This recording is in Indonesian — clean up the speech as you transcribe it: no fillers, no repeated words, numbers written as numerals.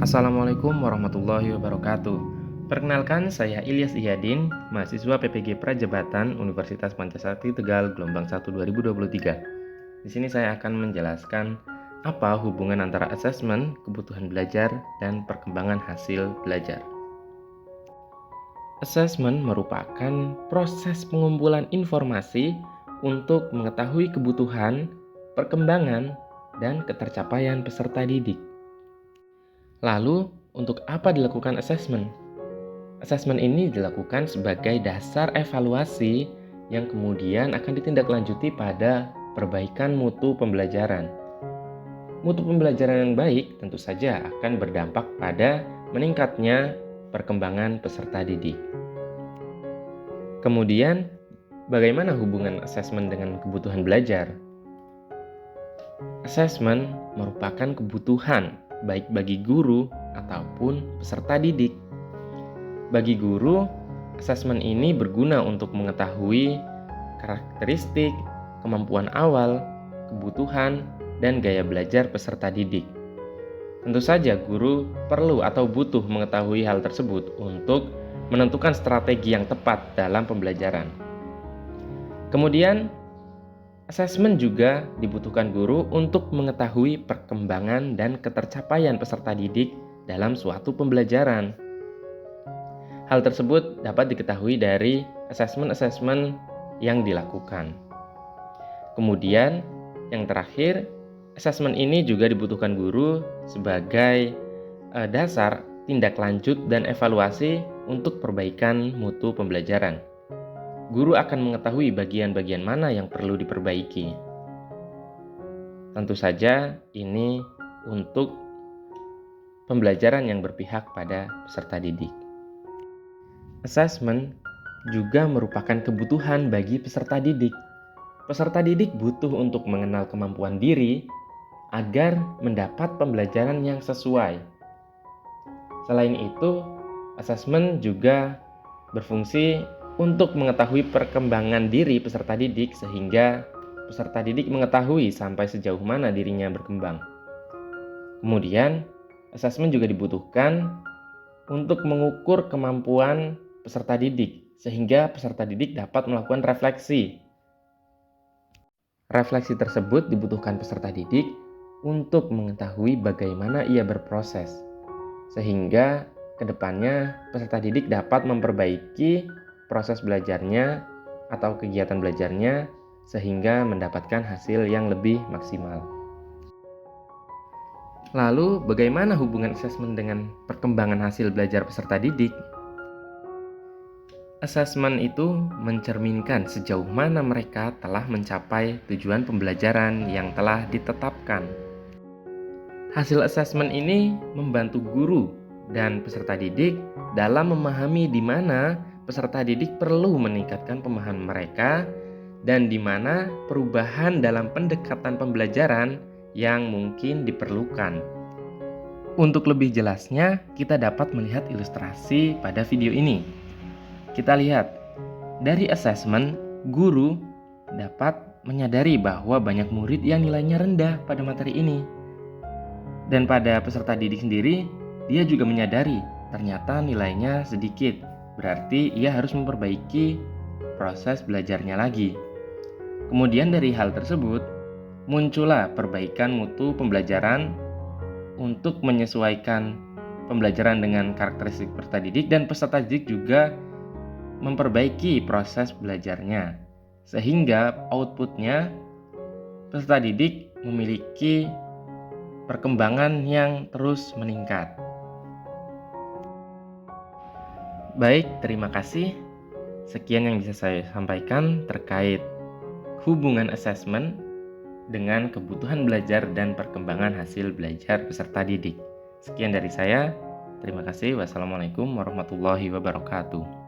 Assalamualaikum warahmatullahi wabarakatuh. Perkenalkan, saya Ilyas Ihadin, mahasiswa PPG Prajabatan Universitas Pancasakti Tegal gelombang 1 2023. Di sini saya akan menjelaskan apa hubungan antara asesmen, kebutuhan belajar, dan perkembangan hasil belajar. Asesmen merupakan proses pengumpulan informasi untuk mengetahui kebutuhan, perkembangan, dan ketercapaian peserta didik. Lalu, untuk apa dilakukan asesmen? Asesmen ini dilakukan sebagai dasar evaluasi yang kemudian akan ditindaklanjuti pada perbaikan mutu pembelajaran. Mutu pembelajaran yang baik tentu saja akan berdampak pada meningkatnya perkembangan peserta didik. Kemudian, bagaimana hubungan asesmen dengan kebutuhan belajar? Asesmen merupakan kebutuhan baik bagi guru ataupun peserta didik. Bagi guru, asesmen ini berguna untuk mengetahui karakteristik, kemampuan awal, kebutuhan, dan gaya belajar peserta didik. Tentu saja guru perlu atau butuh mengetahui hal tersebut untuk menentukan strategi yang tepat dalam pembelajaran. Kemudian, asesmen juga dibutuhkan guru untuk mengetahui perkembangan dan ketercapaian peserta didik dalam suatu pembelajaran. Hal tersebut dapat diketahui dari asesmen-asesmen yang dilakukan. Kemudian, yang terakhir, asesmen ini juga dibutuhkan guru sebagai dasar tindak lanjut dan evaluasi untuk perbaikan mutu pembelajaran. Guru akan mengetahui bagian-bagian mana yang perlu diperbaiki. Tentu saja ini untuk pembelajaran yang berpihak pada peserta didik. Asesmen juga merupakan kebutuhan bagi peserta didik. Peserta didik butuh untuk mengenal kemampuan diri agar mendapat pembelajaran yang sesuai. Selain itu, asesmen juga berfungsi untuk mengetahui perkembangan diri peserta didik sehingga peserta didik mengetahui sampai sejauh mana dirinya berkembang. Kemudian, asesmen juga dibutuhkan untuk mengukur kemampuan peserta didik sehingga peserta didik dapat melakukan refleksi. Refleksi tersebut dibutuhkan peserta didik untuk mengetahui bagaimana ia berproses sehingga kedepannya peserta didik dapat memperbaiki proses belajarnya atau kegiatan belajarnya sehingga mendapatkan hasil yang lebih maksimal. Lalu, bagaimana hubungan asesmen dengan perkembangan hasil belajar peserta didik? Asesmen itu mencerminkan sejauh mana mereka telah mencapai tujuan pembelajaran yang telah ditetapkan. Hasil asesmen ini membantu guru dan peserta didik dalam memahami di mana peserta didik perlu meningkatkan pemahaman mereka dan di mana perubahan dalam pendekatan pembelajaran yang mungkin diperlukan. Untuk lebih jelasnya, kita dapat melihat ilustrasi pada video ini. Kita lihat, dari asesmen, guru dapat menyadari bahwa banyak murid yang nilainya rendah pada materi ini. Dan pada peserta didik sendiri, dia juga menyadari ternyata nilainya sedikit. Berarti ia harus memperbaiki proses belajarnya lagi. Kemudian dari hal tersebut, muncullah perbaikan mutu pembelajaran untuk menyesuaikan pembelajaran dengan karakteristik peserta didik dan peserta didik juga memperbaiki proses belajarnya. Sehingga outputnya peserta didik memiliki perkembangan yang terus meningkat. Baik, terima kasih. Sekian yang bisa saya sampaikan terkait hubungan asesmen dengan kebutuhan belajar dan perkembangan hasil belajar peserta didik. Sekian dari saya. Terima kasih. Wassalamualaikum warahmatullahi wabarakatuh.